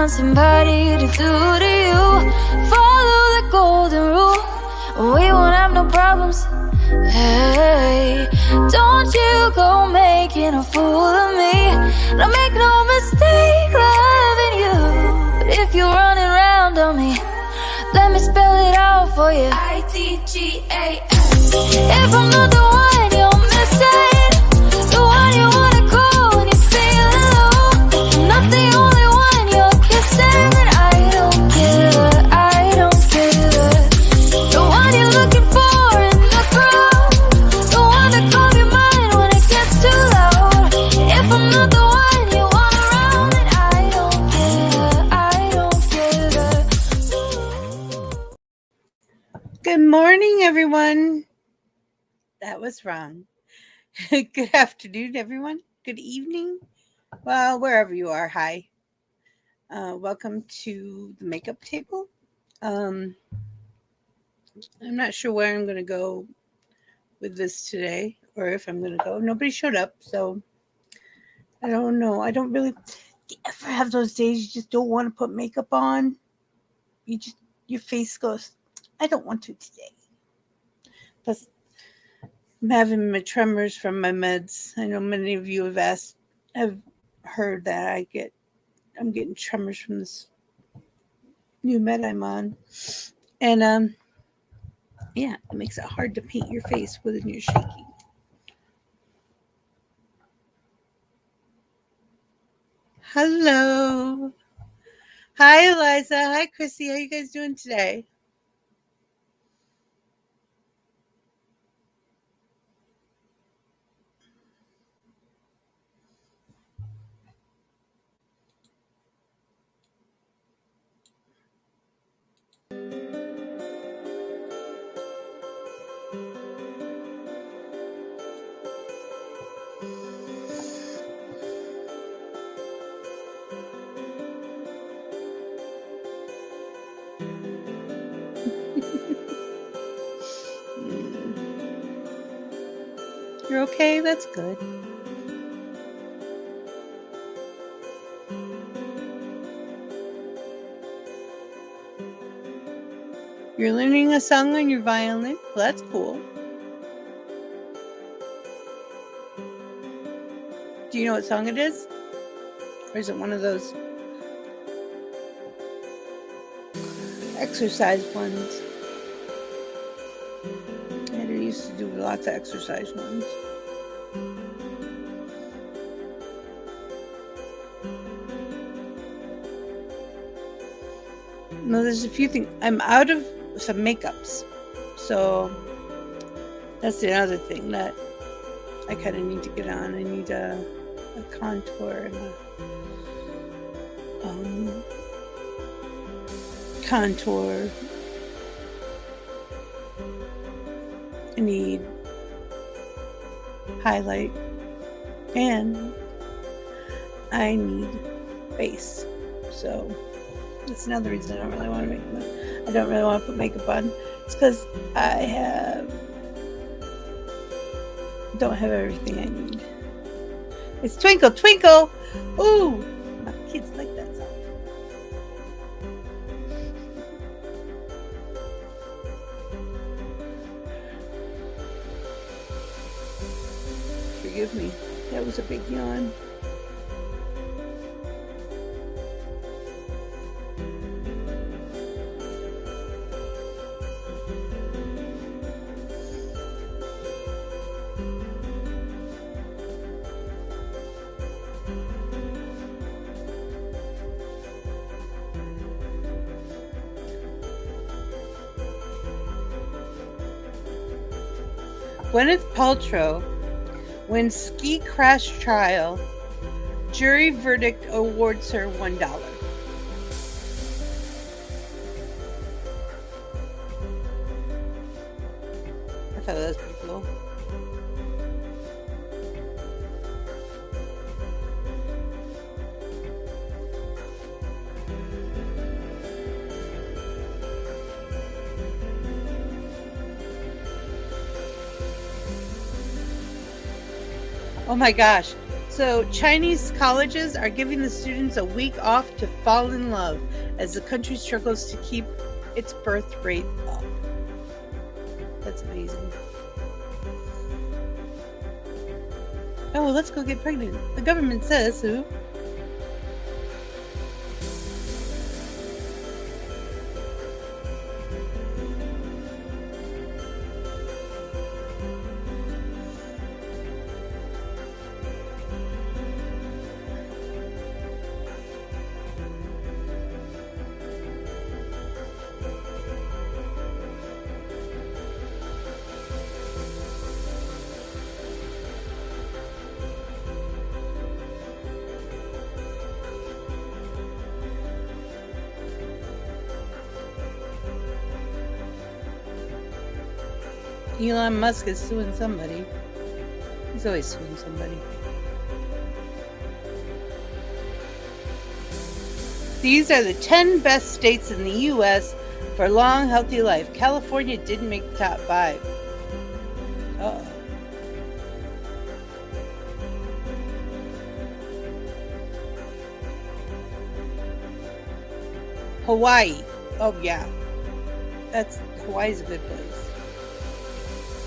Somebody to do to you. Follow the golden rule, we won't have no problems. Hey, don't you go making a fool of me. Don't make no mistake loving you. But if you're running around on me, let me spell it out for you. ITGAS. If I'm not the one you're missing, the one you wanna call when you're feeling low, if I'm not the only one you're kissing, then I don't care, I don't care. The one you're looking for in the crowd, the one that calms your mind when it gets too loud. If I'm not the one you want around, then I don't care, I don't care. Good morning, everyone. That was wrong. Good afternoon, everyone. Good evening. Well, wherever you are, hi. Welcome to the makeup table. I'm not sure where I'm going to go with this today, or if I'm going to go. Nobody showed up, so I don't know. I don't really ever have those days you just don't want to put makeup on. Your face goes, I don't want to today. Plus, I'm having my tremors from my meds. I know many of you have heard that I'm getting tremors from this new med I'm on. And yeah, it makes it hard to paint your face when you're shaking. Hello. Hi, Eliza. Hi, Chrissy. How you guys doing today? You're okay? That's good. You're learning a song on your violin? Well, that's cool. Do you know what song it is? Or is it one of those exercise ones? I used to do lots of exercise ones. No, there's a few things. I'm out of some makeups. So that's the other thing that I kind of need to get on. I need a contour and a contour. I need highlight, and I need base. So that's another reason I don't really want to put makeup on. It's because I don't have everything I need. It's Twinkle Twinkle. Ooh, my kids like that song. Forgive me. That was a big yawn. Gwyneth Paltrow wins ski crash trial. Jury verdict awards her $1. I thought that was pretty cool. Oh my gosh. So Chinese colleges are giving the students a week off to fall in love as the country struggles to keep its birth rate up. That's amazing. Oh, let's go get pregnant. The government says so. Elon Musk is suing somebody. He's always suing somebody. These are the 10 best states in the U.S. for long, healthy life. California didn't make the top 5. Uh-oh. Hawaii. Oh, yeah. Hawaii's a good place.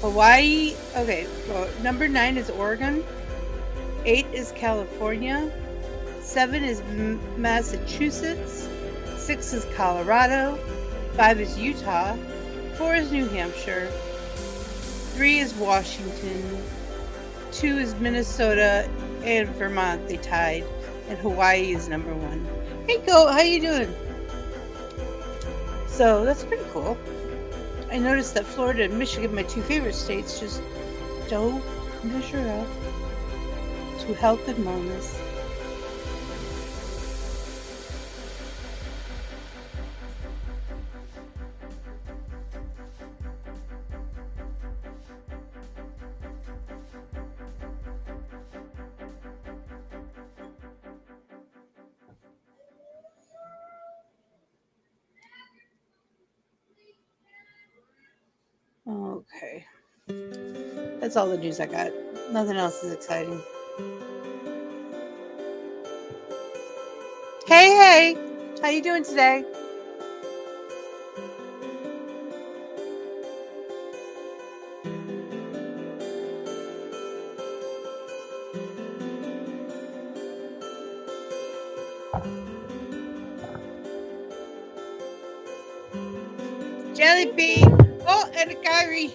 Hawaii, okay, well, number 9 is Oregon, 8 is California, 7 is Massachusetts, 6 is Colorado, 5 is Utah, 4 is New Hampshire, 3 is Washington, 2 is Minnesota, and Vermont, they tied, and Hawaii is number 1. Hey, Go, how you doing? So, that's pretty cool. I noticed that Florida and Michigan, my 2 favorite states, just don't measure up to health and wellness. Okay. That's all the news I got. Nothing else is exciting. Hey! How you doing today? Jellybean! Oh, and a Kyrie!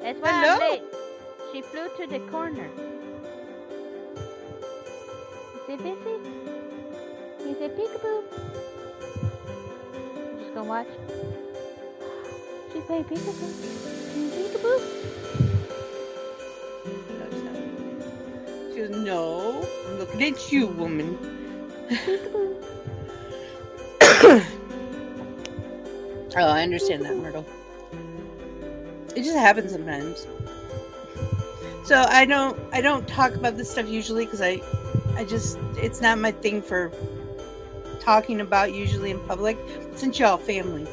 That's why I'm late. She flew to the corner. Is it busy? Is it peekaboo? Just gonna watch. She's playing peekaboo. Peekaboo? No, she's not. She goes, no, I'm looking at you, woman. Peekaboo. Oh, I understand that, Myrtle. It just happens sometimes. So I don't talk about this stuff usually because it's not my thing for talking about usually in public. Since y'all family,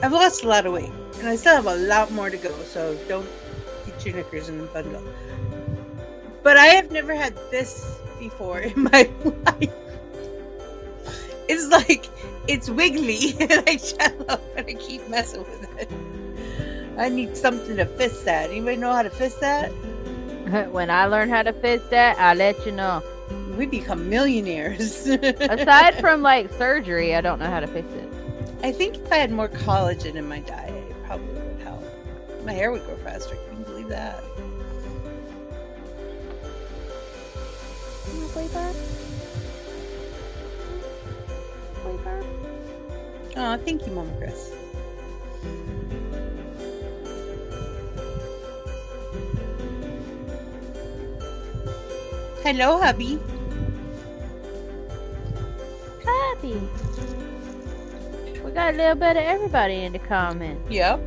I've lost a lot of weight and I still have a lot more to go. So don't get your knickers in the bundle. But I have never had this before in my life. It's like it's wiggly and I jello and I keep messing with it. I need something to fist that. Anybody know how to fist that? When I learn how to fist that, I'll let you know. We become millionaires. Aside from like surgery, I don't know how to fix it. I think if I had more collagen in my diet, it probably would help. My hair would grow faster. Can you believe that? You wanna play Barb? Play Barb? Oh, thank you, Mama Chris. Hello, hubby. Hubby. We got a little bit of everybody in the comments. Yep.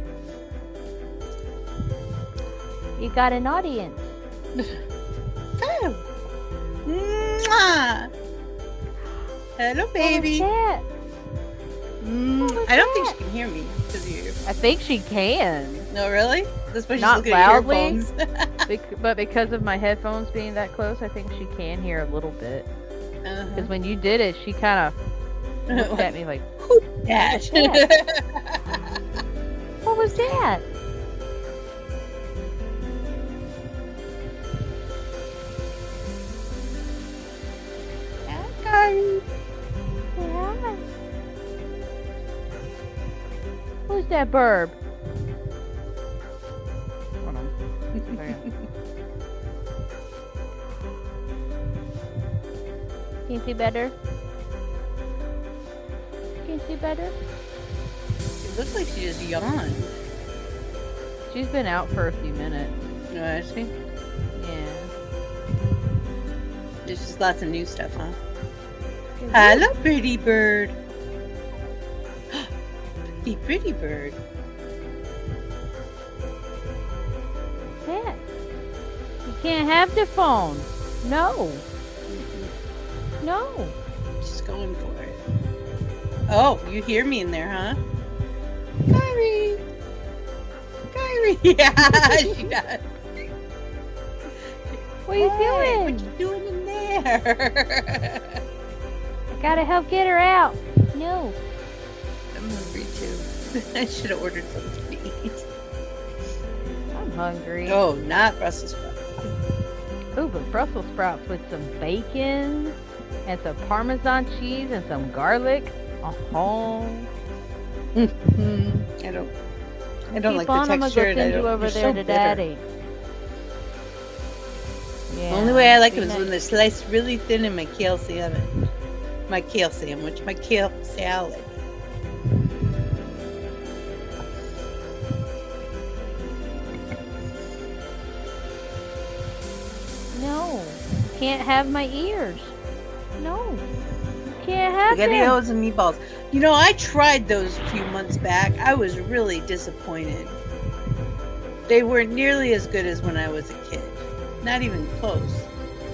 You got an audience. Oh. Mwah. Hello, baby. What was that? I don't think she can hear me because of you. I think she can. No, really? That's why she's Not looking loudly. at your earphones. But because of my headphones being that close, I think she can hear a little bit. Because when you did it, she kind of looked at me like, Who's that? what was that? Hi. Yeah. Who's that burb? Hold on. Can you see better? Can you see better? It looks like she just yawned. She's been out for a few minutes. No, I see. Yeah. There's just lots of new stuff, huh? Hello, pretty bird. Pretty bird. Yeah. You can't have the phone. No. No. She's going for it. Oh, you hear me in there, huh? Kyrie. Kyrie. Yeah, she does. What are you doing? What you doing in there? I gotta help get her out. No. I'm hungry too. I should have ordered something to eat. I'm hungry. Oh, not Brussels sprouts. Ooh, but Brussels sprouts with some bacon and some Parmesan cheese and some garlic. Oh. I don't like the texture. I'm gonna go send you over there to Daddy. Yeah, The only way I like it is when they're sliced really thin in my kale salad. My kale sandwich. My kale salad. No. You can't have my ears. No. You can't have them. SpaghettiOs and meatballs. You know, I tried those a few months back. I was really disappointed. They weren't nearly as good as when I was a kid. Not even close.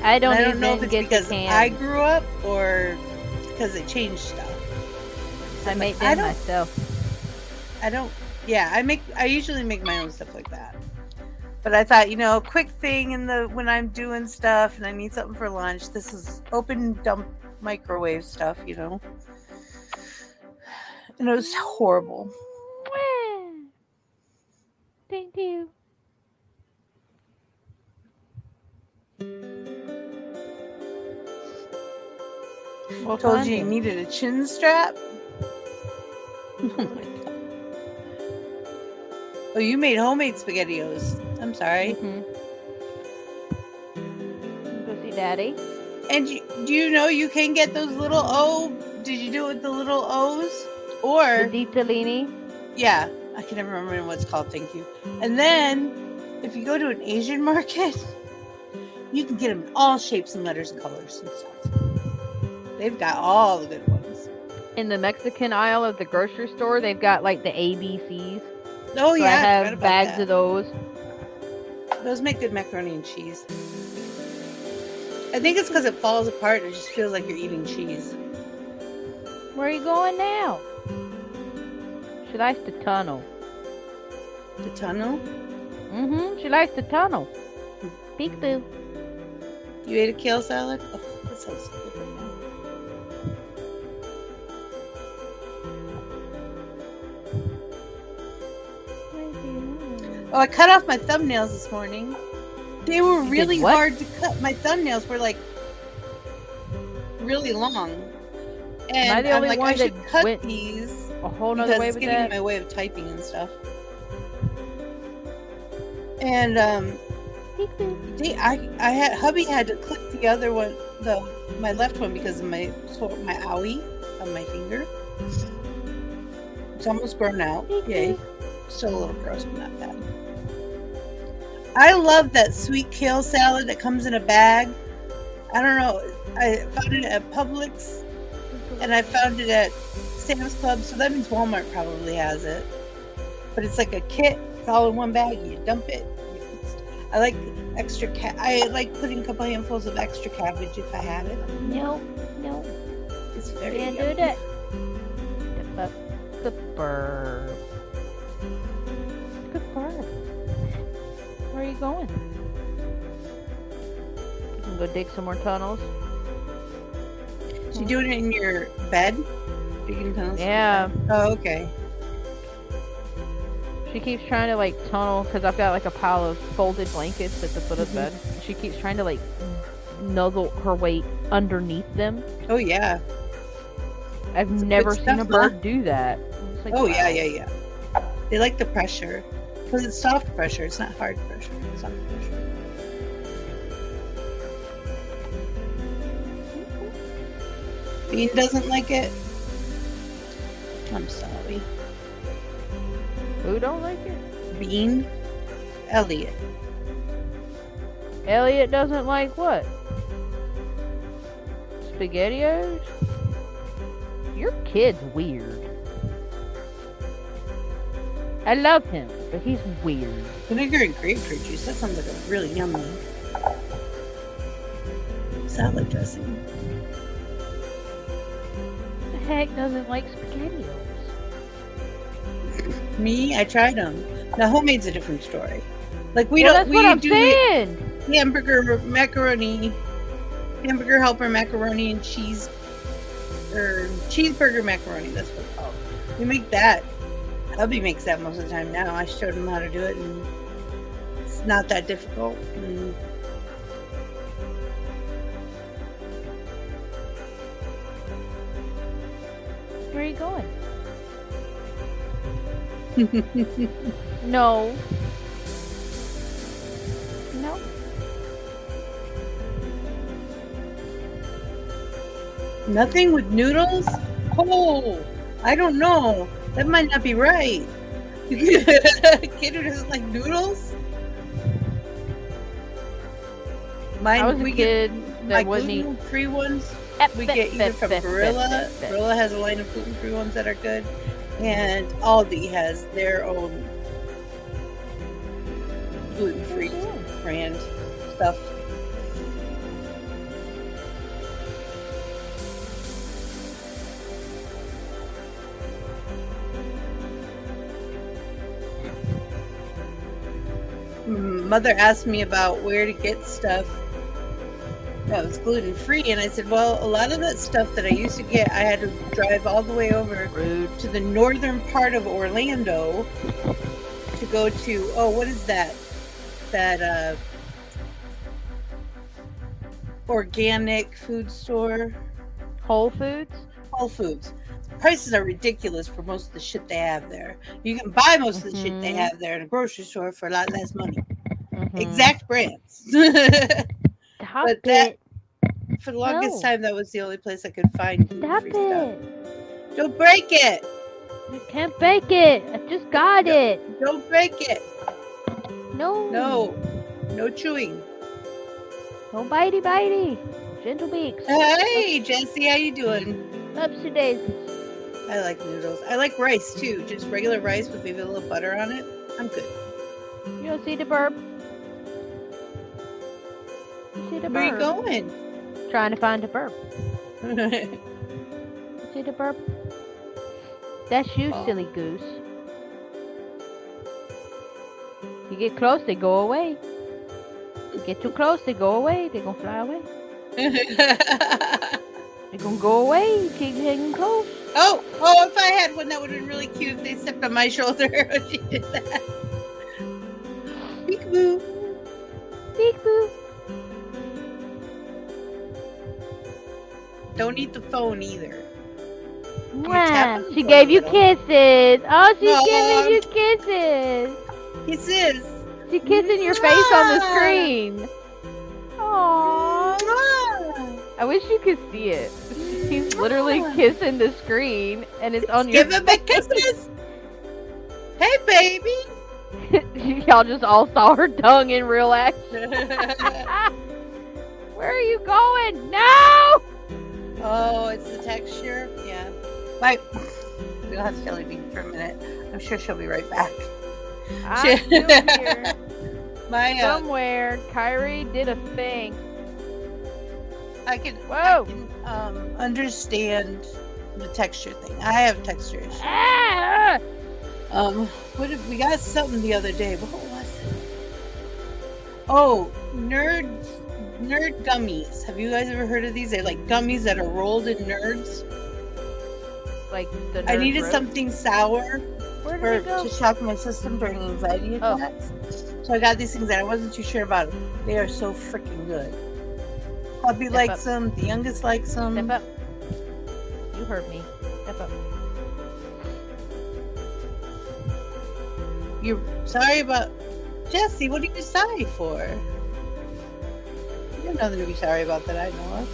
I don't know if it's get because the can. I grew up or because they changed stuff. So I make them myself. I usually make my own stuff like that. But I thought, a quick thing when I'm doing stuff and I need something for lunch, this is open dump microwave stuff, And it was horrible. Thank you. I told you needed a chin strap. Oh my god. Oh, you made homemade SpaghettiOs. I'm sorry. Go see Daddy. And do you know you can get those little did you do it with the little O's? Or the ditalini? Yeah, I can never remember what it's called, thank you. And then if you go to an Asian market, you can get them in all shapes and letters and colors and stuff. They've got all the good ones. In the Mexican aisle of the grocery store, they've got like the ABCs. Oh, yeah. I have bags of those. Those make good macaroni and cheese. I think it's because it falls apart. It just feels like you're eating cheese. Where are you going now? She likes to tunnel. The tunnel? She likes to tunnel. Peek-boo. You ate a kale salad? Oh, that sounds so good right now. Oh, I cut off my thumbnails this morning. They were really hard to cut. My thumbnails were like really long. And I'm like, I should cut these a whole nother way with that. It's getting in my way of typing and stuff. And Hubby had to clip the other one, my left one, because of my owie on my finger. It's almost grown out. Yay. Still a little gross, but not bad. I love that sweet kale salad that comes in a bag. I don't know. I found it at Publix, and I found it at Sam's Club, so that means Walmart probably has it. But it's like a kit. It's all in one bag. You dump it. I like extra I like putting a couple handfuls of extra cabbage if I have it. No. It's very Can't yummy. do that. Good bird. Good bird. Where are you going? You can go dig some more tunnels. So you doing it in your bed? Digging tunnels? Yeah. Oh, okay. She keeps trying to like tunnel because I've got like a pile of folded blankets at the foot of the bed. She keeps trying to like nuzzle her way underneath them. Oh yeah. I've It's never good seen stuff, a bird do that. It's like, Oh wow. yeah. They like the pressure because it's soft pressure. It's not hard pressure. It's soft pressure. Bean doesn't like it. I'm sorry. Who don't like it? Bean, Elliot. Elliot doesn't like what? SpaghettiOs? Your kid's weird. I love him, but he's weird. Vinegar and grapefruit juice. That sounds like a really yummy salad dressing. Who the heck doesn't like SpaghettiOs? Me, I tried them. Now homemade's a different story. Like we Well, don't. that's We what I'm do saying. hamburger macaroni, hamburger helper macaroni and cheese, or cheeseburger macaroni. That's what it's called. We make that. Hubby makes that most of the time now. I showed him how to do it, and it's not that difficult. And Where are you going? No. No. Nothing with noodles? Oh, I don't know. That might not be right. A kid who doesn't like noodles? Mine, I was a we get kid my that wouldn't eat. gluten-free ones. We get either from Gorilla. Gorilla has a line of gluten-free ones that are good, and Aldi has their own gluten-free brand stuff. Mother asked me about where to get stuff that was gluten free, and I said, well, a lot of that stuff that I used to get, I had to drive all the way over Rude. to the northern part of Orlando to go to, what is that organic food store, Whole Foods? Whole Foods. Prices are ridiculous for most of the shit they have there. You can buy most of the shit they have there in a grocery store for a lot less money. Exact brands. Stop But it. For the longest No. time, that was the only place I could find Stop gluten-free stuff. it. Don't break it. You can't bake it. I just got it. Don't break it. No. No chewing. No bitey. Gentle beaks. Hey, Jesse, how you doing? Upsy daisies. I like noodles. I like rice too. Just regular rice with maybe a little butter on it. I'm good. You don't see the burp? You see the Where burp? you going? Trying to find a burp. You see the burp? That's you, silly goose. You get close, they go away. You get too close, they go away. They're gonna fly away. They're gonna go away. You keep getting close. Oh, if I had one, that would have been really cute if they stepped on my shoulder when she did that. Peekaboo. Peek-boo. Don't eat the phone either. Mwah. tapping She for gave a you little. kisses. Oh, she's Aw. giving you kisses. Kisses. She's kissing your face on the Mwah. screen. Aww. Mwah. I wish you could see it. He's literally kissing the screen, and it's on your. Give him a kisses. Hey, baby. Y'all just all saw her tongue in real action. Where are you going? No! Oh, it's the texture. Yeah. Bye. We'll have Jellybean for a minute. I'm sure she'll be right back. I'm still here. My Somewhere, Kyrie did a thing. I can Whoa! understand the texture thing. I have texture issues. Ah! What did we got something the other day? What was it? Oh, nerd gummies. Have you guys ever heard of these? They're like gummies that are rolled in nerds. Like the I nerd needed rope? something sour Where did it go? to shock my system during anxiety attacks. So I got these things that I wasn't too sure about. They are so freaking good. Hubby Step likes up. them. The youngest likes them. Step up. You heard me. Step up. You're sorry about Jesse. What are you sorry for? You have nothing to be sorry about that I know of.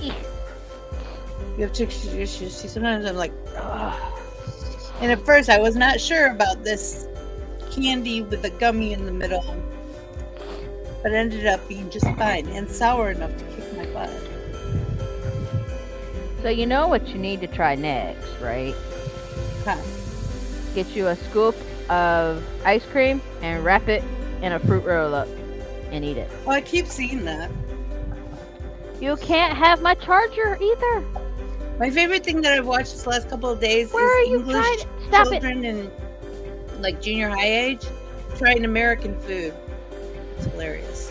Eek. You have texture issues. See, sometimes I'm like, ugh. And at first, I was not sure about this candy with the gummy in the middle, but it ended up being just fine and sour enough to kick my butt. So you know what you need to try next, right? Huh. Get you a scoop of ice cream and wrap it in a fruit roll-up and eat it. Oh, I keep seeing that. You can't have my charger either. My favorite thing that I've watched this last couple of days Where are is you English trying to... Stop it. children in like junior high age trying American food. It's hilarious.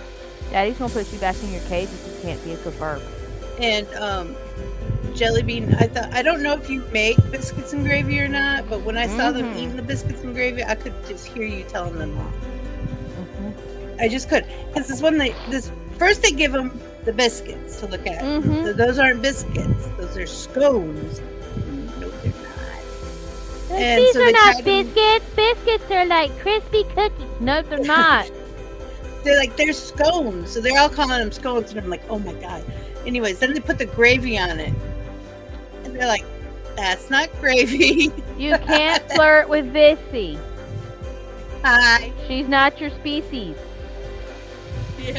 Daddy's gonna put you back in your cage if you can't be a good verb. And Jellybean, I don't know if you make biscuits and gravy or not, but when I saw them eating the biscuits and gravy, I could just hear you telling them off. I just could, because first they give them the biscuits to look at. So those aren't biscuits; those are scones. No, they're not. And These so are they not tried them- biscuits. Biscuits are like crispy cookies. No, they're not. They're scones, so they're all calling them scones, and I'm like, oh my god. Anyways, then they put the gravy on it, and they're like, that's not gravy. You can't flirt with Vixie. Hi. She's not your species. Yeah.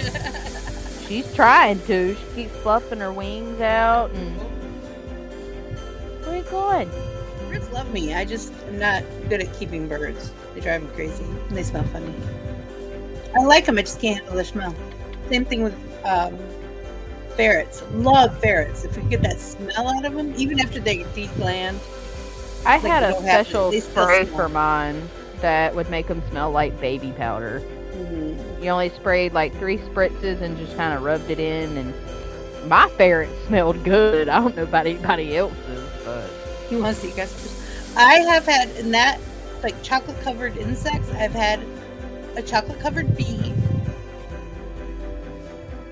She's trying to. She keeps fluffing her wings out and... Where are you going? Birds love me. I just am not good at keeping birds. They drive me crazy, and they smell funny. I like them. I just can't handle their smell. Same thing with ferrets. Love ferrets. If we get that smell out of them, even after they degland. I Like, had you a don't have to- special they still spray smell. for mine that would make them smell like baby powder. You only sprayed like 3 spritzes and just kind of rubbed it in, and my ferret smelled good. I don't know about anybody else's, but You want to see guys? I have had in that like chocolate covered insects. I've had a chocolate covered bee.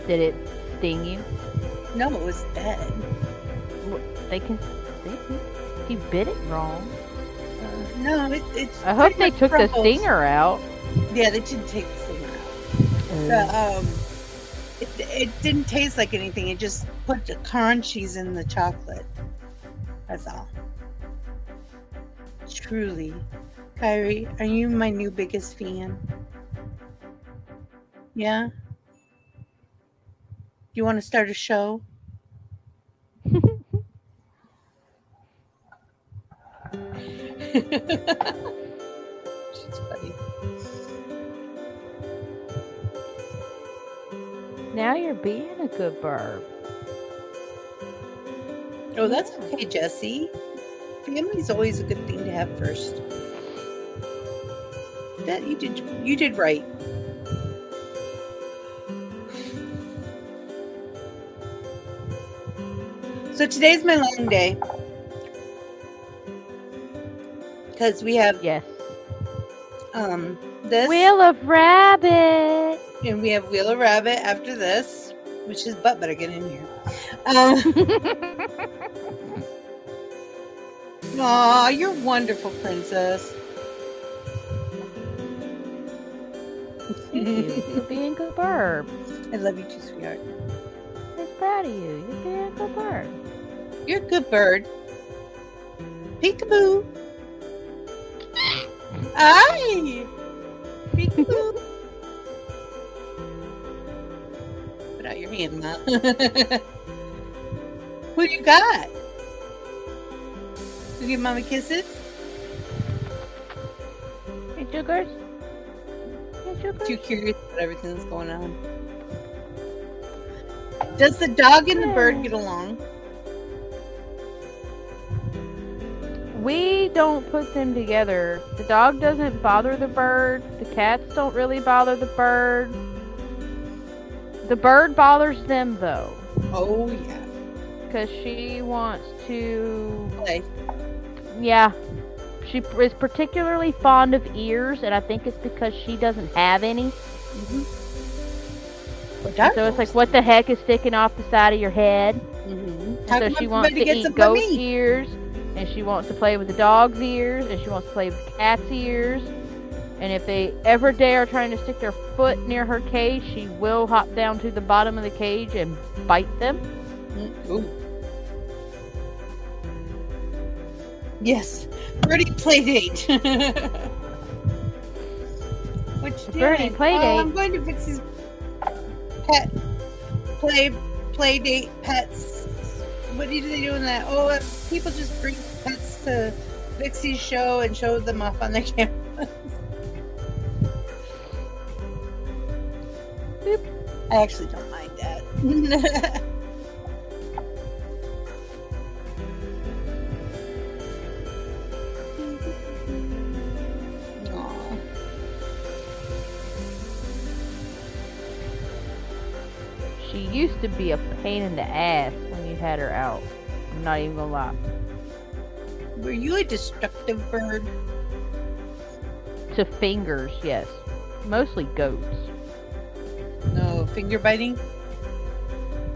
did it sting you? No, it was dead. They can sting you if you bit it wrong. No, it's. I hope pretty they much took the crumbles. stinger out. Yeah, they did take the stinger out. It didn't taste like anything. It just put the crunchies in the chocolate. That's all. Truly. Kyrie, are you my new biggest fan? Yeah? You want to start a show? She's funny. Now you're being a good bird. Oh, that's okay, Jesse. Family's always a good thing to have first. That you did right. So today's my long day. Because we have Yes. this Wheel of Rabbit. and we have Wheel of Rabbit after this, which his butt better get in here. Aw, you're wonderful, princess. You're being a good bird. I love you too, sweetheart. I'm proud of you. You're being a good bird. You're a good bird. Peekaboo. Hi. Peekaboo. your hand now. Who you got? You give mommy kisses? Hey, sugars. Hey, sugars. Too curious about everything that's going on. Does the dog and the bird get along? We don't put them together. The dog doesn't bother the bird. The cats don't really bother the bird. The bird bothers them, though. Oh, yeah. Because she wants to... Play. Yeah. She is particularly fond of ears, and I think it's because she doesn't have any. Mm-hmm. So it's like, what the heck is sticking off the side of your head? Mm-hmm. So she wants to eat goat ears, and she wants to play with the dog's ears, and she wants to play with the cat's ears. And if they ever dare trying to stick their foot near her cage, she will hop down to the bottom of the cage and bite them. Ooh. Yes. Birdie play date. What you doing? Birdie play date. Oh, I'm going to fix his pet play date pets. What are they doing that? Oh, people just bring pets to Vixie's show and show them off on their cameras. Boop. I actually don't mind that. She used to be a pain in the ass when you had her out. I'm not even gonna lie. Were you a destructive bird? To fingers, yes. Mostly goats. No, finger biting?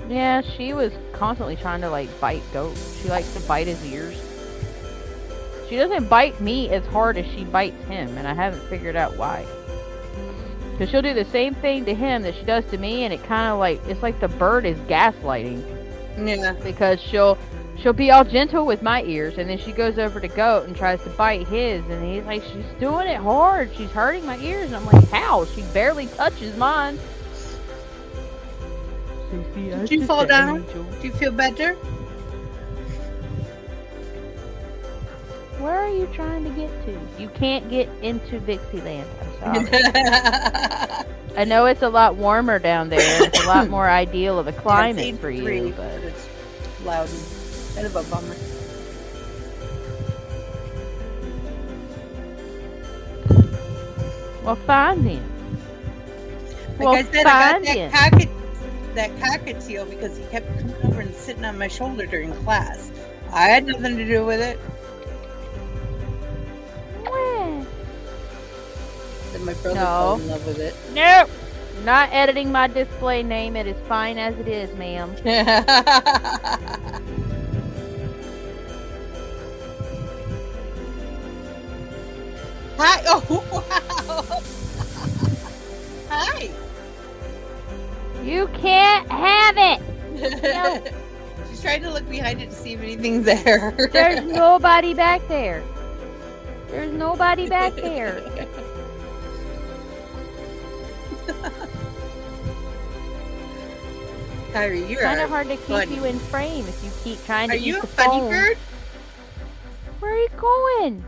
Yeah, she was constantly trying to, like, bite goats. She likes to bite his ears. She doesn't bite me as hard as she bites him, and I haven't figured out why. Because she'll do the same thing to him that she does to me, and it kind of like, it's like the bird is gaslighting. Yeah. Because she'll be all gentle with my ears, and then she goes over to goat and tries to bite his, and he's like, she's doing it hard, she's hurting my ears, and I'm like, how? She barely touches mine. Did you fall down? Do you feel better? Where are you trying to get to? You can't get into Vixieland. I'm sorry. I know it's a lot warmer down there. It's a lot more ideal of a climate for you, but it's loud and kind of a bummer. Well, fine then. Like I said, I got that cockatiel because he kept coming over and sitting on my shoulder during class. I had nothing to do with it. Then my brother fell in love with it. Nope. Not editing my display name. It is fine as it is, ma'am. Hi. Oh, wow. Hi. You can't have it. Nope. She's trying to look behind it to see if anything's there. There's nobody back there. There's nobody back there. Kyrie, you're kind of hard to keep you in frame if you keep trying to eat the phone. Are you a funny bird? Where are you going?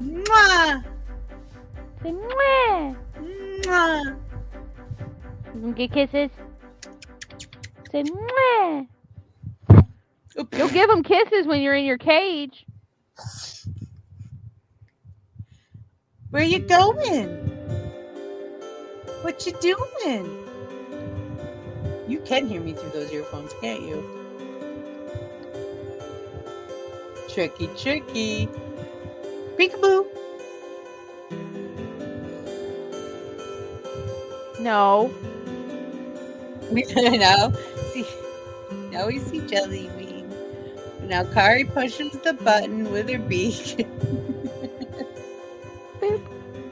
Mwah! Say mwah! Mwah! You gonna get kisses? Say mwah! Oops. You'll give them kisses when you're in your cage. Where you going? What you doing? You can hear me through those earphones, can't you? Tricky, tricky. Peekaboo. No. Now, see, now we see Jellybean. Now Kari pushes the button with her beak.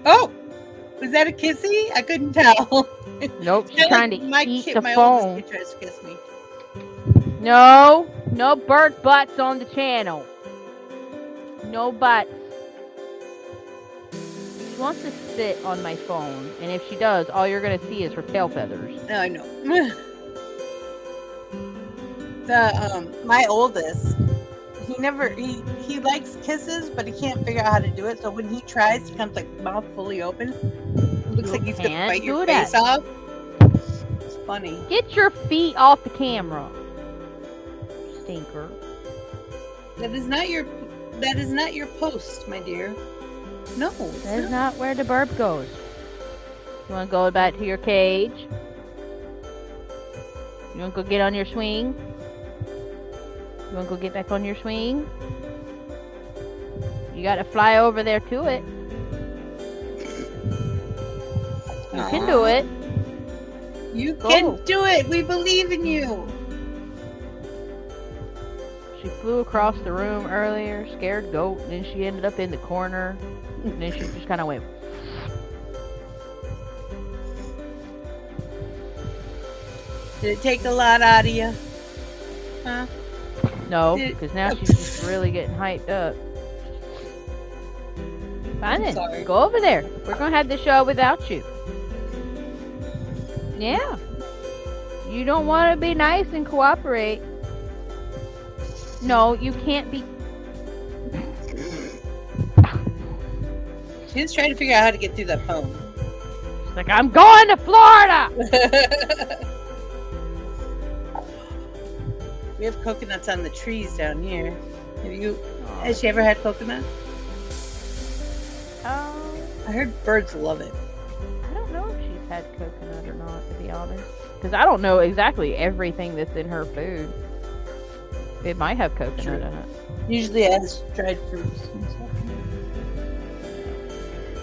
Oh, was that a kissy? I couldn't tell. Nope, she's trying to eat the my phone. oldest kid tries to kiss me. No, no bird butts on the channel. No butts. She wants to sit on my phone, and if she does, all you're gonna see is her tail feathers. No, I know. My oldest, he likes kisses, but he can't figure out how to do it. So when he tries, he comes like mouth fully open. It looks like he's gonna bite your face off. It's funny. Get your feet off the camera, stinker. That is not your post, my dear. No, that's not where the burp goes. You want to go back to your cage? You want to go get on your swing? You want to go get back on your swing? You got to fly over there to it. You can do it. You can do it. We believe in you. She flew across the room earlier, scared goat, and then she ended up in the corner. And then she just kind of went. Did it take a lot out of you? Huh? No, because now she's just really getting hyped up. Fine then, go over there. We're going to have the show without you. Yeah. You don't want to be nice and cooperate. No, you can't be. She was trying to figure out how to get through that phone. She's like, I'm going to Florida! We have coconuts on the trees down here. Has she ever had coconut? I heard birds love it. I don't know if she's had coconut or not, to be honest. Because I don't know exactly everything that's in her food. It might have coconut in it. Usually it has dried fruits and stuff.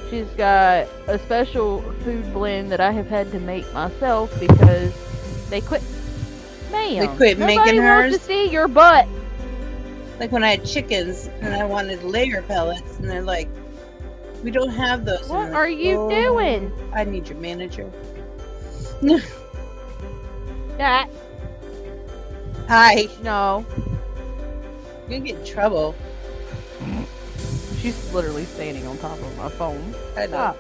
She's got a special food blend that I have had to make myself because they quit. They quit making hers. Nobody wants to see your butt. Like when I had chickens and I wanted layer pellets, and they're like, "We don't have those." What are you doing? I need your manager. That. Hi. No. You're gonna get in trouble. She's literally standing on top of my phone. I know. Stop.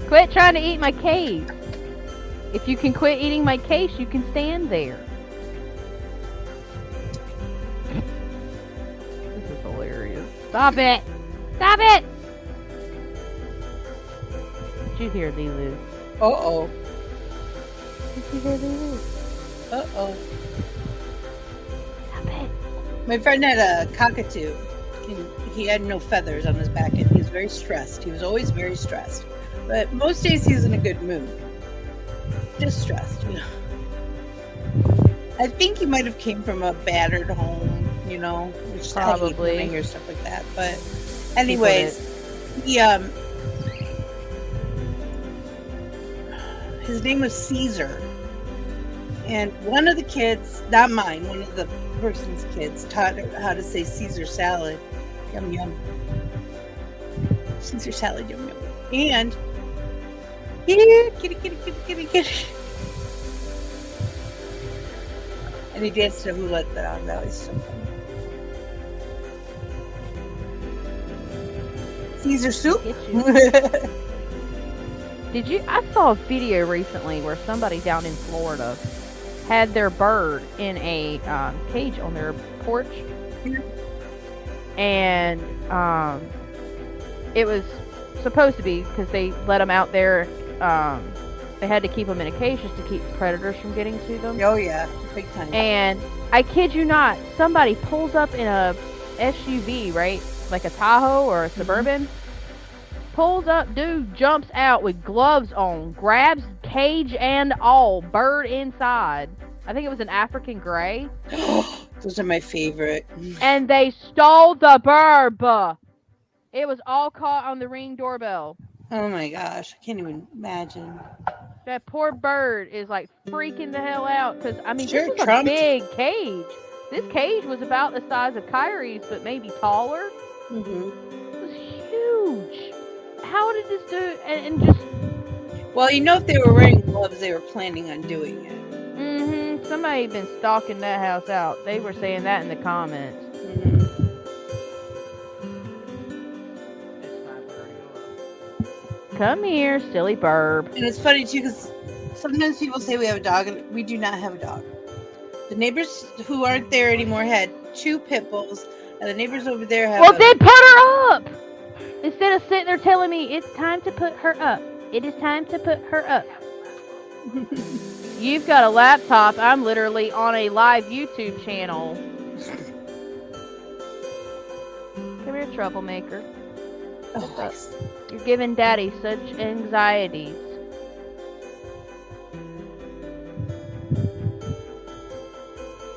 Quit trying to eat my case. If you can quit eating my case, you can stand there. This is hilarious. Stop it! Stop it! Did you hear Lulu? Uh-oh. Did you hear Lulu? Uh-oh. Stop it. My friend had a cockatoo. He had no feathers on his back, and he was very stressed. He was always very stressed. But most days he was in a good mood. Just stressed, you know. I think he might have came from a battered home, you know, which probably. I hear stuff like that. But anyways, his name was Caesar. And one of the kids, not mine, one of the person's kids taught her how to say Caesar salad. Yum, yum. Caesar salad, yum, yum. And here, kitty, kitty, kitty, kitty, kitty. And he danced to Who Let That Out. That was so funny. Caesar soup? Did you? I saw a video recently where somebody down in Florida had their bird in a cage on their porch. And it was supposed to be, because they let them out there, they had to keep them in a cage just to keep predators from getting to them. Oh yeah, big time. And I kid you not, somebody pulls up in a SUV, right? Like a Tahoe or a Suburban. Pulls up, dude jumps out with gloves on, grabs cage and all, bird inside. I think it was an African gray. Those are my favorite. And they stole the bird. It was all caught on the Ring doorbell. Oh my gosh, I can't even imagine. That poor bird is like freaking the hell out, because I mean, sure, this was a big cage. This cage was about the size of Kyrie's, but maybe taller. Mm-hmm. It was huge. How did this dude and just? Well, you know, if they were wearing gloves, they were planning on doing it. Mm-hmm. Somebody had been stalking that house out. They were saying that in the comments. Mm-hmm. Come here, silly burb. And it's funny too because sometimes people say we have a dog, and we do not have a dog. The neighbors who aren't there anymore had 2 pit bulls, and the neighbors over there have. Well, then put her up! Instead of sitting there telling me it's time to put her up. It is time to put her up. You've got a laptop. I'm literally on a live YouTube channel. Come here, troublemaker. Oh, nice. You're giving Daddy such anxieties.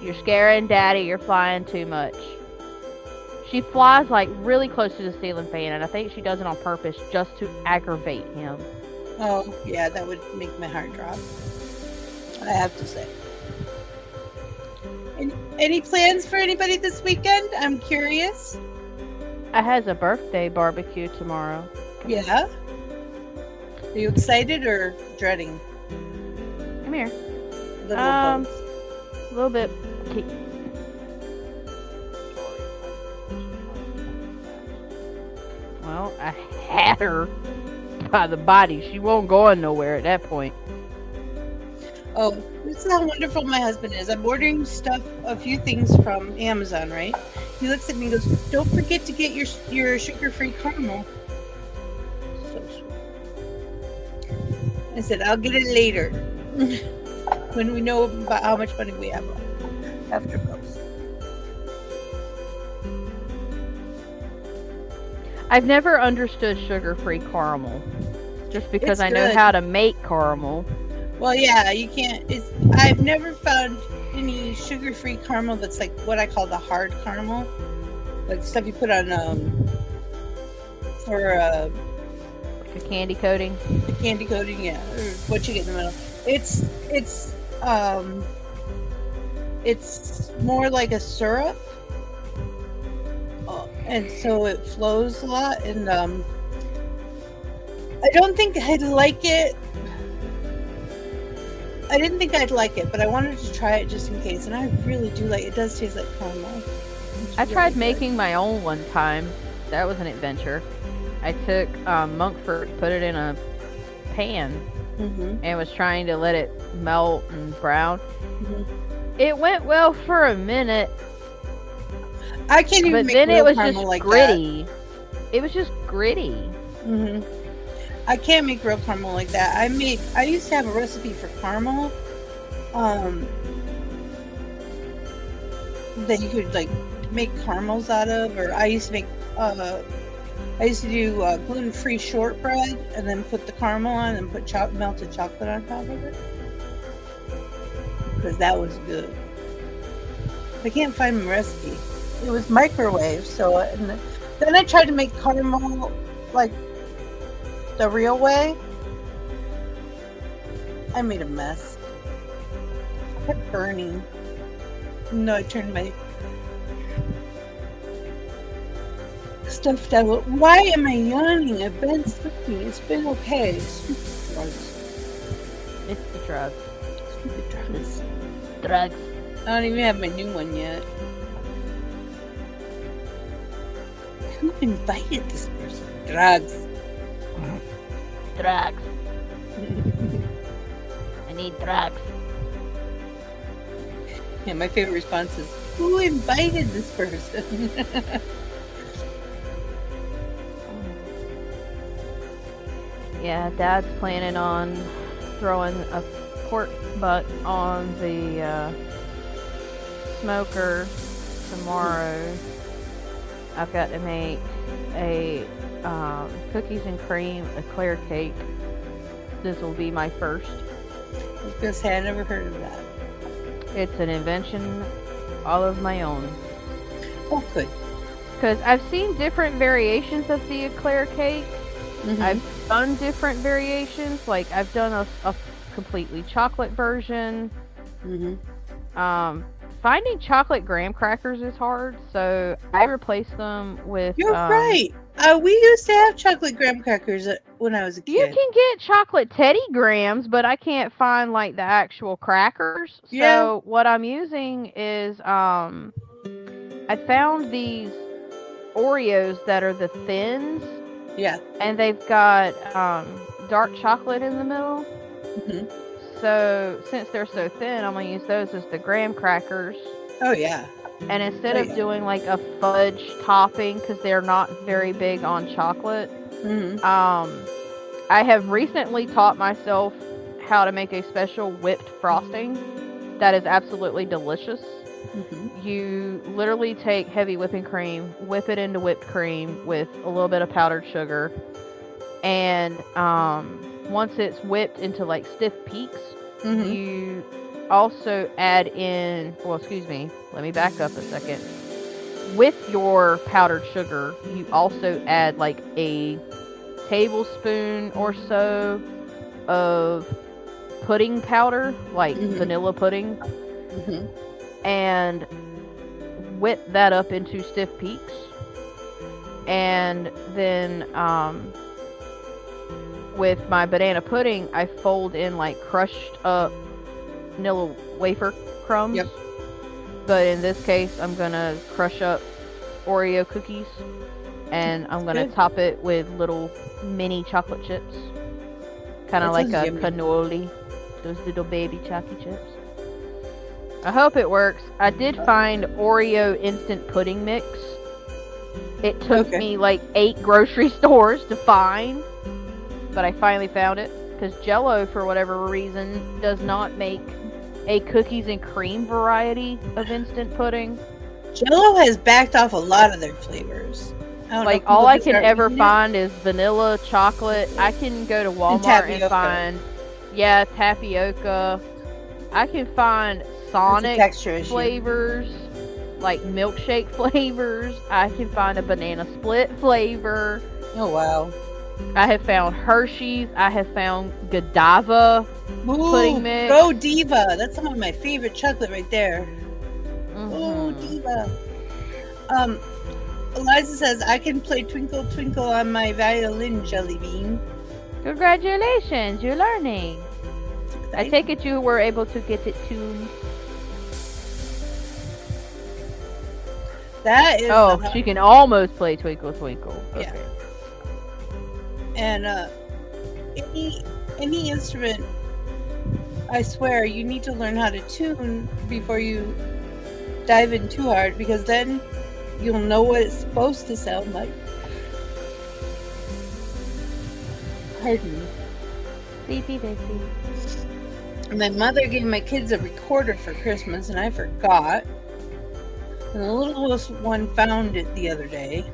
You're scaring Daddy. You're flying too much. She flies like really close to the ceiling fan, and I think she does it on purpose just to aggravate him. Oh, yeah, that would make my heart drop. I have to say. Any plans for anybody this weekend? I'm curious. I has a birthday barbecue tomorrow. Yeah? Are you excited or dreading? Come here. A little bit. Well, I had her by the body. She won't go nowhere at that point. Oh, this is how wonderful my husband is. I'm ordering stuff, a few things from Amazon, right? He looks at me and goes, "Don't forget to get your sugar-free caramel." So sweet. I said, "I'll get it later." When we know about how much money we have after bills. I've never understood sugar-free caramel. Just because It's I know good. how to make caramel. Well, yeah, you can't. I've never found any sugar-free caramel that's like what I call the hard caramel, like stuff you put on for The candy coating. the candy coating, yeah, or what you get in the middle. It's more like a syrup, and so it flows a lot. And I don't think I'd like it. I didn't think I'd like it, but I wanted to try it just in case. And I really do like it. It does taste like caramel. It's I really tried good. making my own one time. That was an adventure. I took monk fruit, put it in a pan, Mhm. and was trying to let it melt and brown. Mhm. It went well for a minute, I can't even but make then real it was caramel just like gritty. It was just gritty. that. Mhm. I can't make real caramel like that. I used to have a recipe for caramel, that you could like make caramels out of, or I used to make, I used to do gluten-free shortbread and then put the caramel on and put melted chocolate on top of it. Because that was good. I can't find my recipe. It was microwave, so and then I tried to make caramel like the real way. I made a mess. I kept burning. No, I turned my stuff down. Why am I yawning? I've been sleeping. It's been okay. Stupid drugs. It's the drugs. Stupid drugs. Drugs. I don't even have my new one yet. Who invited this person? Drugs. Drugs. I need drugs. Yeah, my favorite response is, "Who invited this person?" Yeah, Dad's planning on throwing a pork butt on the smoker tomorrow. I've got to make a cookies and cream eclair cake. This will be my first. I was gonna say I never heard of that. It's an invention all of my own. Oh, good. Because I've seen different variations of the eclair cake. Mhm. I've done different variations. Like, I've done a completely chocolate version. Mhm. Finding chocolate graham crackers is hard, so I replace them with... You're right. We used to have chocolate graham crackers when I was a kid. You can get chocolate Teddy Grahams, but I can't find, like, the actual crackers. Yeah. So what I'm using is, I found these Oreos that are the thins, Yeah. And they've got dark chocolate in the middle. Hmm. So since they're so thin, I'm going to use those as the graham crackers. Oh, yeah. And instead of doing like a fudge topping, because they're not very big on chocolate, I have recently taught myself how to make a special whipped frosting that is absolutely delicious. You literally take heavy whipping cream, whip it into whipped cream with a little bit of powdered sugar, and once it's whipped into like stiff peaks, you also add in, well, excuse me, let me back up a second. With your powdered sugar, you also add like a tablespoon or so of pudding powder, like vanilla pudding, and whip that up into stiff peaks. And then with my banana pudding, I fold in like crushed up vanilla wafer crumbs. Yep. But in this case, I'm gonna crush up Oreo cookies, and I'm gonna top it with little mini chocolate chips, kind of like a cannoli. Those little baby chocolate chips. I hope it works. I did find Oreo instant pudding mix. It took me like 8 grocery stores to find, but I finally found it, because Jell-O, for whatever reason, does not make a cookies and cream variety of instant pudding. Jell-O has backed off a lot of their flavors. Like, all I can ever find is vanilla, chocolate. I can go to Walmart and find, tapioca. I can find Sonic flavors, like milkshake flavors. I can find a banana split flavor. Oh, wow. I have found Hershey's. I have found Godiva pudding mix. Godiva. That's some of my favorite chocolate right there. Godiva. Eliza says, I can play Twinkle Twinkle on my violin, Jellybean. Congratulations, you're learning. I take it you were able to get it tuned. That is. She can almost play Twinkle Twinkle. Okay. Yeah. And any instrument, I swear, you need to learn how to tune before you dive in too hard, because then you'll know what it's supposed to sound like. Pardon me. Beepy baby. My mother gave my kids a recorder for Christmas, and I forgot. And the littlest one found it the other day.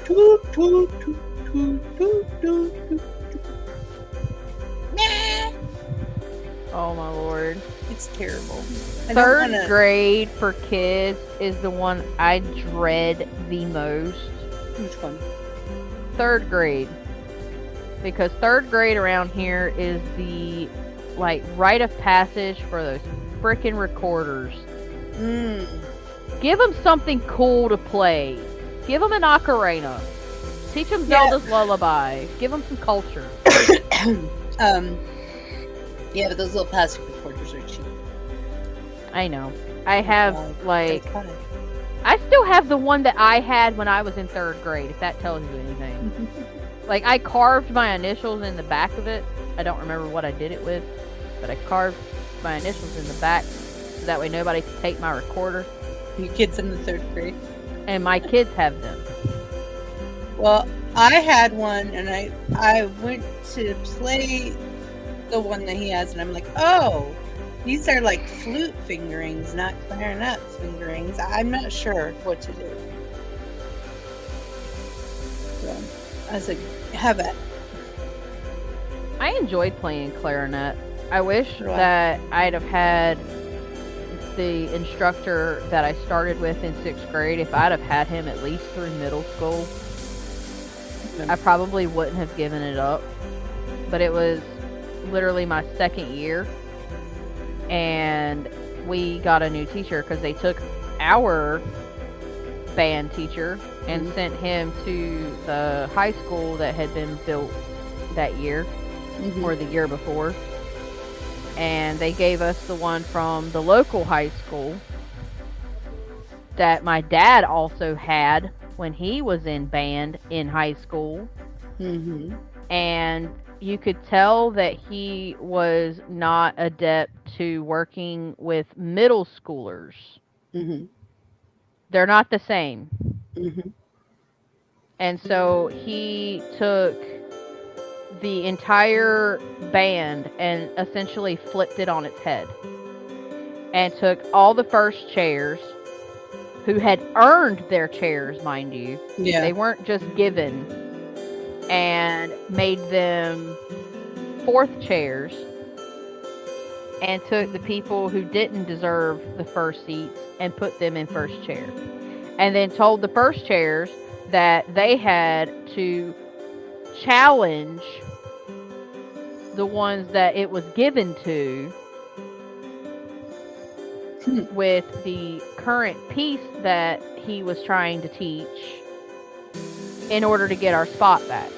Toot, toot, toot, toot, toot, toot, toot. Nah. Oh my lord. It's terrible. Third grade for kids is the one I dread the most. Which one? Third grade. Because third grade around here is the, like, rite of passage for those frickin' recorders. Give them something cool to play. Give them an ocarina. Teach them Zelda's Lullaby. Give them some culture. Yeah, but those little plastic recorders are cheap. I know. I have, like... I still have the one that I had when I was in third grade, if that tells you anything. Like, I carved my initials in the back of it. I don't remember what I did it with, but I carved my initials in the back, so that way nobody could take my recorder. Your kids in the third grade? And my kids have them. Well, I had one, and I went to play the one that he has, and I'm like, oh, these are like flute fingerings, not clarinet fingerings. I'm not sure what to do. So I was like, have it. I enjoyed playing clarinet. I wish that I'd have had the instructor that I started with in 6th grade. If I'd have had him at least through middle school, I probably wouldn't have given it up. But it was literally my 2nd year, and we got a new teacher because they took our band teacher and sent him to the high school that had been built that year or the year before, and they gave us the one from the local high school that my dad also had when he was in band in high school. Mm-hmm. And you could tell that he was not adept to working with middle schoolers. Mm-hmm. They're not the same. Mm-hmm. And so he took the entire band and essentially flipped it on its head. And took all the first chairs, who had earned their chairs, mind you. Yeah. They weren't just given. And made them fourth chairs. And took the people who didn't deserve the first seats and put them in first chair. And then told the first chairs that they had to challenge the ones that it was given to with the current piece that he was trying to teach in order to get our spot back.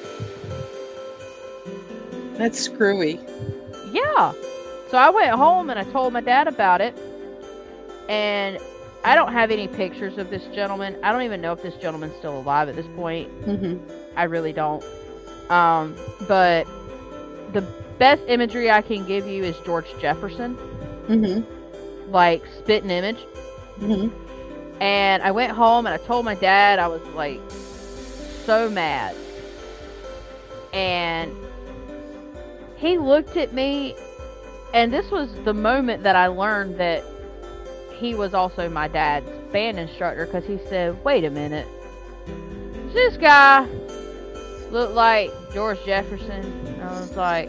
That's screwy. Yeah. So I went home and I told my dad about it. And I don't have any pictures of this gentleman. I don't even know if this gentleman's still alive at this point. Mm-hmm. I really don't. But the best imagery I can give you is George Jefferson. Mm-hmm. Like, spitting image. Mm-hmm. And I went home and I told my dad. I was like so mad. And he looked at me, and this was the moment that I learned that he was also my dad's band instructor, because he said, wait a minute, does this guy look like George Jefferson? And I was like,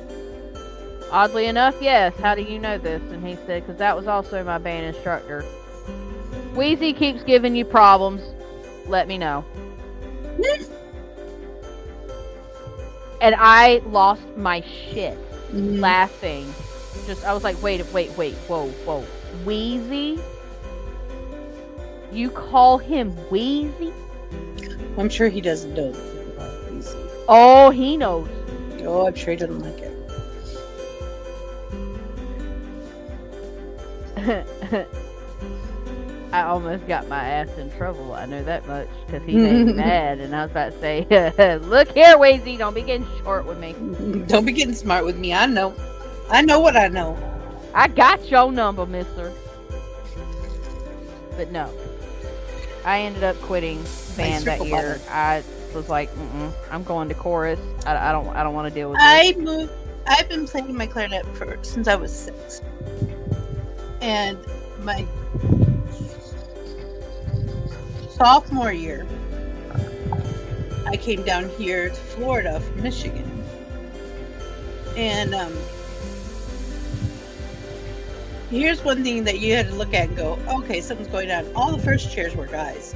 oddly enough, yes. How do you know this? And he said, because that was also my band instructor. Wheezy keeps giving you problems. Let me know. And I lost my shit laughing. Just, I was like, wait, whoa. Wheezy? You call him Wheezy? I'm sure he doesn't know. Wheezy. Oh, he knows. Oh, I'm sure he doesn't like it. I almost got my ass in trouble. I know that much, because he made mad, and I was about to say, look here, Wheezy, don't be getting short with me. Don't be getting smart with me. I know what I know. I got your number, mister. But no. I ended up quitting band that year. I was like, I'm going to chorus. I don't want to deal with this. I've been playing my clarinet since I was 6. And my sophomore year, I came down here to Florida from Michigan. And here's one thing that you had to look at and go, okay, something's going on. All the first chairs were guys.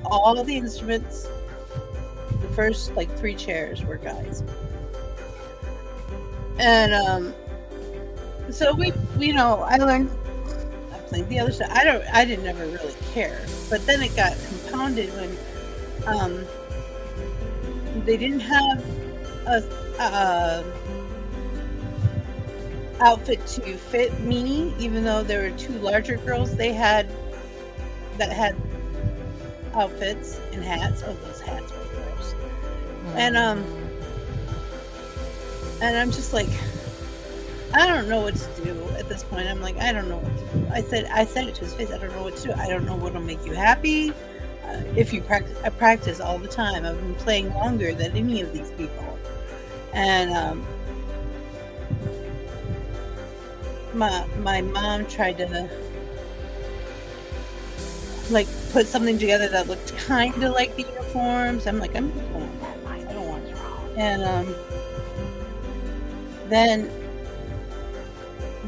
All of the instruments, the first 3 chairs were guys. And so I learned, I played the other side. I didn't ever really care. But then it got compounded when they didn't have a outfit to fit me, even though there were 2 larger girls that had outfits and hats. Oh, those hats were gross. And I'm just like, I don't know what to do at this point. I'm like, I don't know what to do. I said it to his face. I don't know what to do. I don't know what'll make you happy. If you practice, I practice all the time. I've been playing longer than any of these people. And my mom tried to put something together that looked kind of like the uniforms. I'm like, I'm not going with that. I don't want to. And then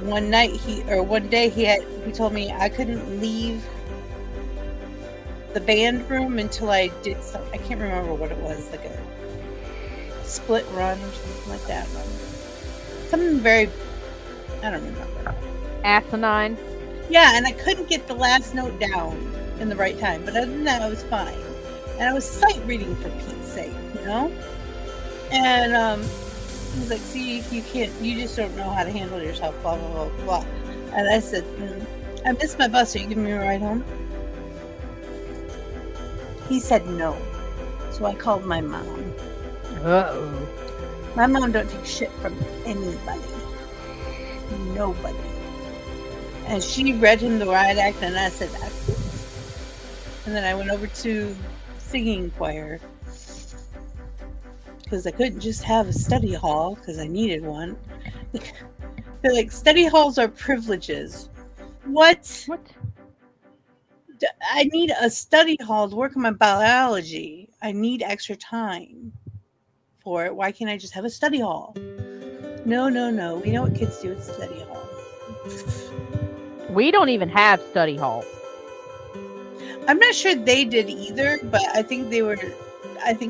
one day he told me I couldn't leave the band room until I did I can't remember what it was, like a split run or something like that. Something very, I don't remember. Asinine. Yeah, and I couldn't get the last note down in the right time, but other than that, I was fine. And I was sight reading for Pete's sake, And he's like, see, you just don't know how to handle yourself, blah, blah, blah, blah. And I said, I missed my bus. Are you giving me a ride home? He said no. So I called my mom. Uh-oh. My mom don't take shit from anybody. Nobody. And she read him the riot act, and I said, and then I went over to singing choir. Because I couldn't just have a study hall, because I needed one. They're like, study halls are privileges. What? I need a study hall to work on my biology. I need extra time for it. Why can't I just have a study hall? No. We know what kids do at study hall. We don't even have study hall. I'm not sure they did either, but I think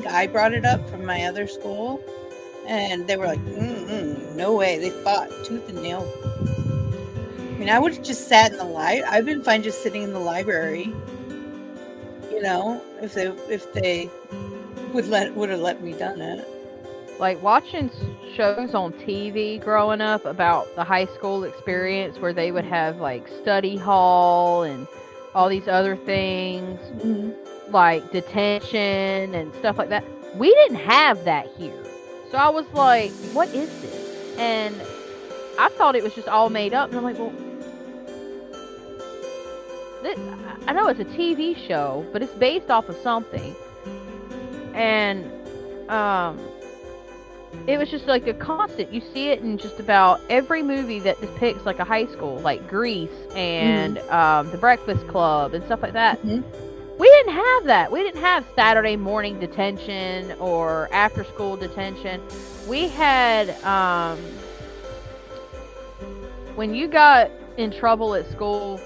I brought it up from my other school, and they were like, no way. They fought tooth and nail. I mean, I would have just sat in the I've been fine just sitting in the library. You know, if they would have let me done it. Like watching shows on TV growing up about the high school experience where they would have like study hall and all these other things, like detention and stuff like that. We didn't have that here. So I was like, what is this? And I thought it was just all made up. And I'm like, well, I know it's a TV show, but it's based off of something. And it was just like a constant. You see it in just about every movie that depicts like a high school, like Grease and The Breakfast Club and stuff like that. We didn't have that. We didn't have Saturday morning detention or after school detention. We had when you got in trouble at school,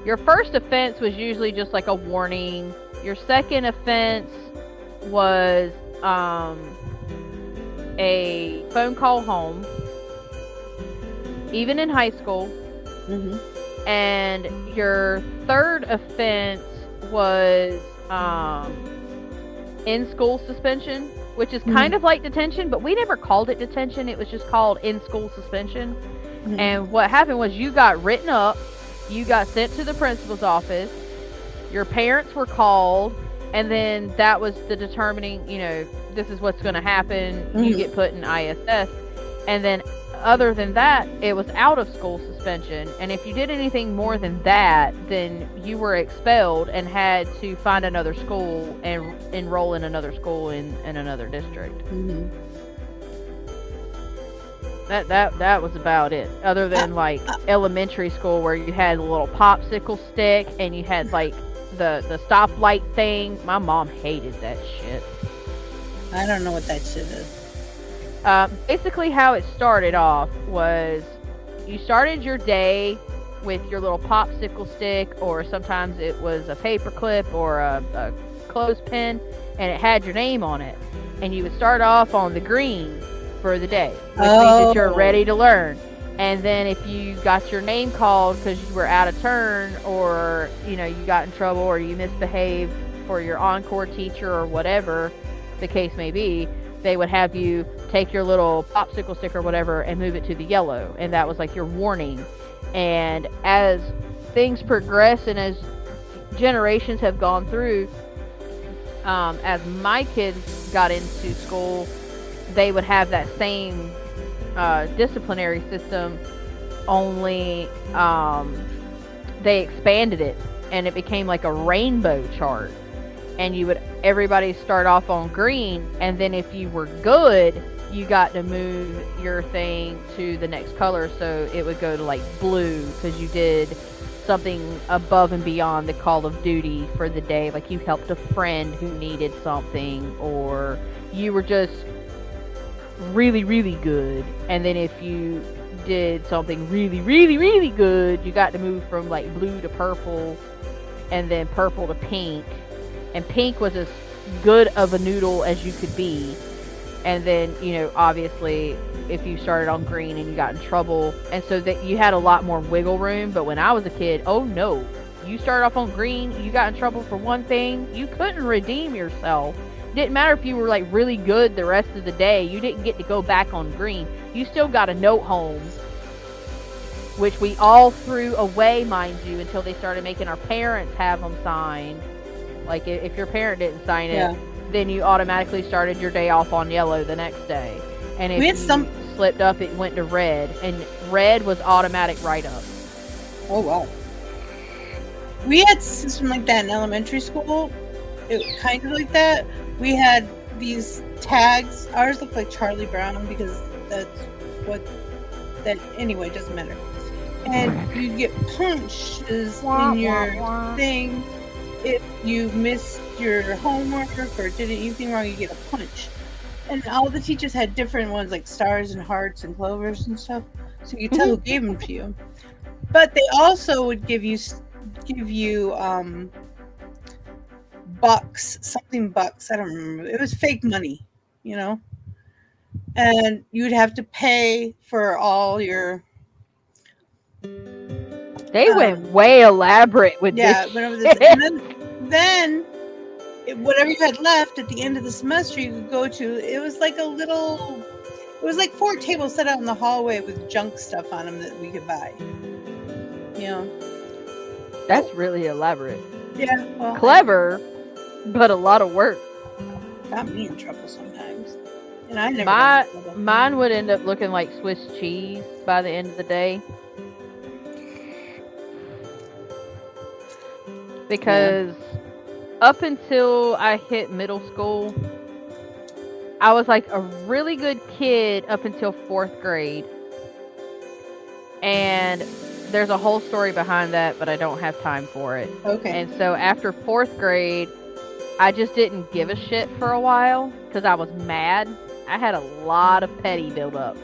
your first offense was usually just like a warning. Your second offense was a phone call home, even in high school. And your third offense was in-school suspension, which is kind of like detention, but we never called it detention. It was just called in-school suspension. And what happened was you got written up, you got sent to the principal's office, your parents were called, and then that was the determining, this is what's going to happen. You get put in ISS. And then other than that, it was out of school suspension. And if you did anything more than that, then you were expelled and had to find another school and enroll in another school in another district. That was about it. Other than like elementary school where you had a little popsicle stick and you had like the stoplight thing. My mom hated that shit. I don't know what that shit is. Basically how it started off was you started your day with your little popsicle stick, or sometimes it was a paper clip or a clothespin, and it had your name on it. And you would start off on the green for the day, which means that you're ready to learn. And then if you got your name called because you were out of turn, or you got in trouble, or you misbehaved for your encore teacher or whatever the case may be, they would have you take your little popsicle stick or whatever and move it to the yellow, and that was like your warning. And as things progress and as generations have gone through, as my kids got into school, they would have that same disciplinary system, only they expanded it and it became like a rainbow chart. And everybody start off on green, and then if you were good, you got to move your thing to the next color, so it would go to like blue because you did something above and beyond the call of duty for the day, like you helped a friend who needed something, or you were just really, really good. And then if you did something really, really, really good, you got to move from like blue to purple, and then purple to pink. And pink was as good of a noodle as you could be. And then, obviously, if you started on green and you got in trouble, and so that you had a lot more wiggle room. But when I was a kid, oh no, you started off on green, you got in trouble for one thing, you couldn't redeem yourself. Didn't matter if you were like really good the rest of the day, you didn't get to go back on green. You still got a note home, which we all threw away, mind you, until they started making our parents have them signed. Like, if your parent didn't sign it, Yeah. then you automatically started your day off on yellow the next day. And if We had you slipped up, it went to red. And red was automatic write-up. Oh, wow. We had a system like that in elementary school. It was kind of like that. We had these tags. Ours looked like Charlie Brown because that's what that anyway, it doesn't matter. And you get punches in your thing if you missed your homework or did anything wrong. You get a punch. And all the teachers had different ones like stars and hearts and clovers and stuff, so you could tell who gave them to you. But they also would give you bucks, something bucks. I don't remember. It was fake money, you know. And you'd have to pay for all your. They went way elaborate with yeah, this. whatever this. And then whatever you had left at the end of the semester, you could go to. It was like a little. It was like 4 tables set out in the hallway with junk stuff on them that we could buy. You know. That's really elaborate. Yeah. Well, Clever, but a lot of work. Got me in trouble sometimes. And I never got in trouble. Mine would end up looking like Swiss cheese by the end of the day. Because up until I hit middle school, I was like a really good kid up until 4th grade. And there's a whole story behind that, but I don't have time for it. Okay. And so after 4th grade, I just didn't give a shit for a while because I was mad. I had a lot of petty build up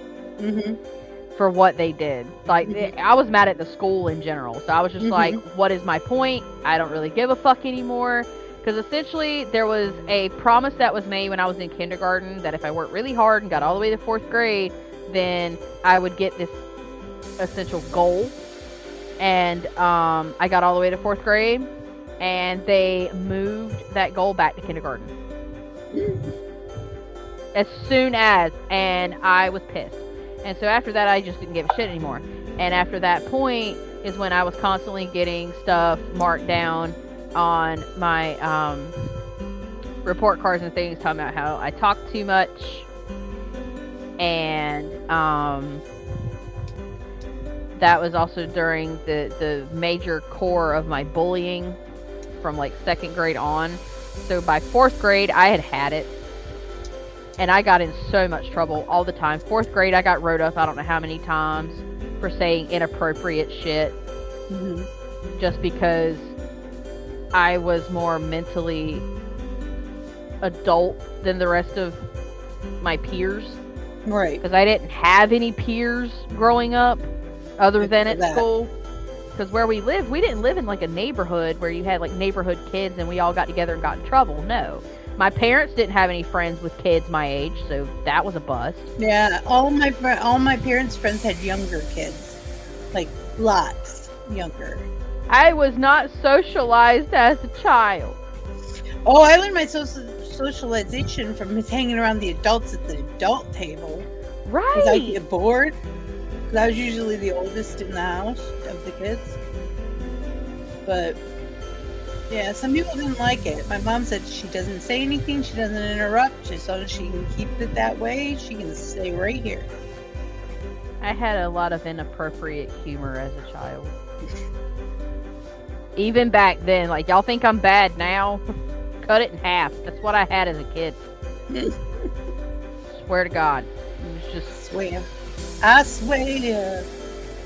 for what they did. Like, I was mad at the school in general. So I was just like, what is my point? I don't really give a fuck anymore. Because essentially, there was a promise that was made when I was in kindergarten that if I worked really hard and got all the way to 4th grade, then I would get this essential goal. And I got all the way to 4th grade, and they moved that goal back to kindergarten. As soon as, and I was pissed. And so after that, I just didn't give a shit anymore. And after that point is when I was constantly getting stuff marked down on my report cards and things, talking about how I talk too much, and that was also during the major core of my bullying from like 2nd grade on. So by 4th grade, I had it. And I got in so much trouble all the time. 4th grade, I got wrote up I don't know how many times for saying inappropriate shit. Just because I was more mentally adult than the rest of my peers. Right. Because I didn't have any peers growing up other than at school. Because where we lived, we didn't live in like a neighborhood where you had like neighborhood kids and we all got together and got in trouble. No. My parents didn't have any friends with kids my age, so that was a bust. Yeah, all my parents' friends had younger kids. Like, lots younger. I was not socialized as a child. Oh, I learned my socialization from hanging around the adults at the adult table. Right. Because I'd get bored. Because I was usually the oldest in the house of the kids. But, yeah, some people didn't like it. My mom said she doesn't say anything, she doesn't interrupt. As long as she can keep it that way, she can stay right here. I had a lot of inappropriate humor as a child. Even back then, like, y'all think I'm bad now? Cut it in half. That's what I had as a kid. Swear to God. It was just... Swear. I swear.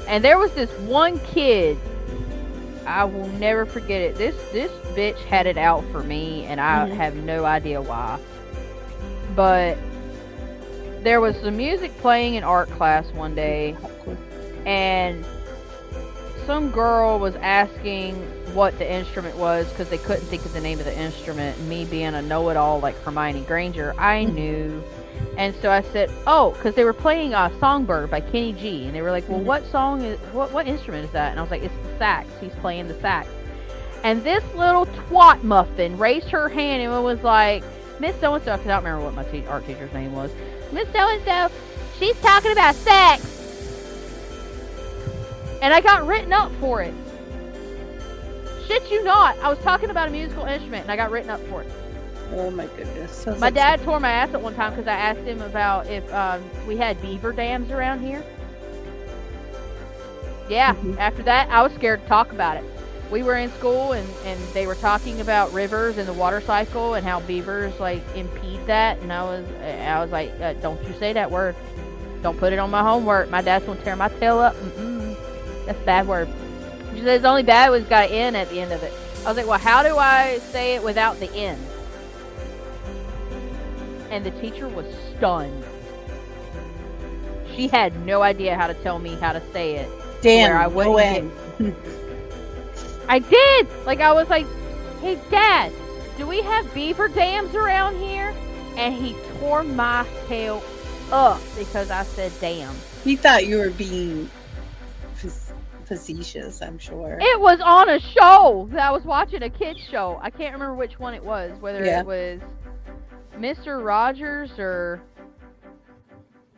And there was this one kid, I will never forget it. This bitch had it out for me, and I have no idea why. But there was some music playing in art class one day, and some girl was asking what the instrument was because they couldn't think of the name of the instrument. And me being a know-it-all like Hermione Granger, I knew. And so I said, oh, because they were playing Songbird by Kenny G. And they were like, well, what instrument is that? And I was like, it's the sax. He's playing the sax. And this little twat muffin raised her hand and was like, Miss So-and-so, because I don't remember what my art teacher's name was. Miss So-and-so, she's talking about sex. And I got written up for it. shit you not. I was talking about a musical instrument and I got written up for it. Oh my goodness. Sounds My like dad tore my ass at one time because I asked him about if we had beaver dams around here. Yeah, after that, I was scared to talk about it. We were in school and they were talking about rivers and the water cycle and how beavers like impede that, and I was like, don't you say that word. Don't put it on my homework. My dad's gonna tear my tail up. That's a bad word. She says the only bad was got an N at the end of it. I was like, well, how do I say it without the N? And the teacher was stunned. She had no idea how to tell me how to say it. damn, where I no wouldn't way. I did! Like, I was like, hey, Dad, do we have beaver dams around here? And he tore my tail up because I said damn. He thought you were being facetious, I'm sure. It was on a show that I was watching, a kid's show. I can't remember which one it was, whether it was Mr. Rogers or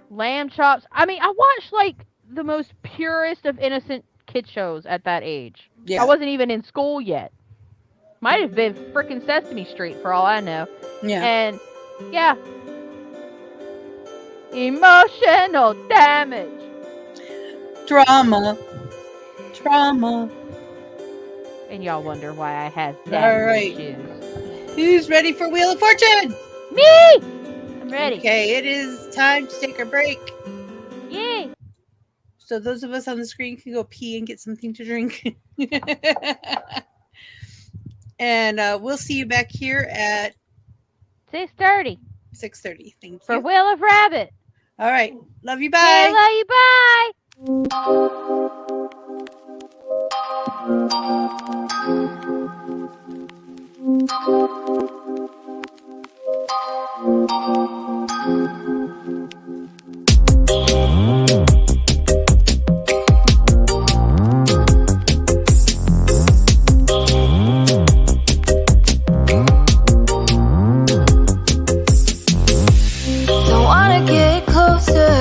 Lamb Chops. I mean, I watched, like, the most purest of innocent kid shows at that age. Yeah. I wasn't even in school yet. Might have been frickin' Sesame Street for all I know. Yeah. And, yeah. Emotional damage. Trauma. And y'all wonder why I have All daddy right. issues. Who's ready for Wheel of Fortune? Me! I'm ready. Okay, it is time to take our break. Yay! So those of us on the screen can go pee and get something to drink. And we'll see you back here at 6:30 6:30. Thank for you. Wheel of Rabbit. All right. Love you. Hey, Bye. love you. Bye. Don't wanna get closer.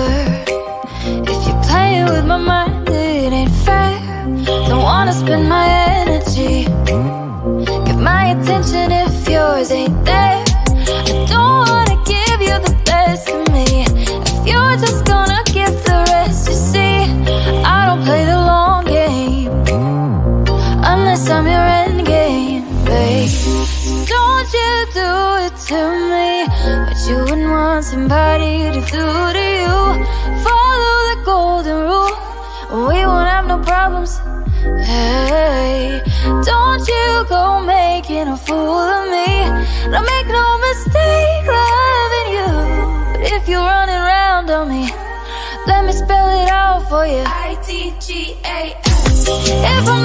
If you're playing with my mind, it ain't fair. Don't wanna spend my energy. Give my attention if yours ain't there. I don't wanna give you the best of me. If you're just gonna give the rest, you see, I don't play the long game unless I'm your end game, babe. Don't you do it to me what you wouldn't want somebody to do to you. Follow the golden rule, we won't have no problems. Hey, don't you go making a fool of me. Don't make no mistake loving you. But if you're running around on me, let me spell it out for you. ITGAS. If I'm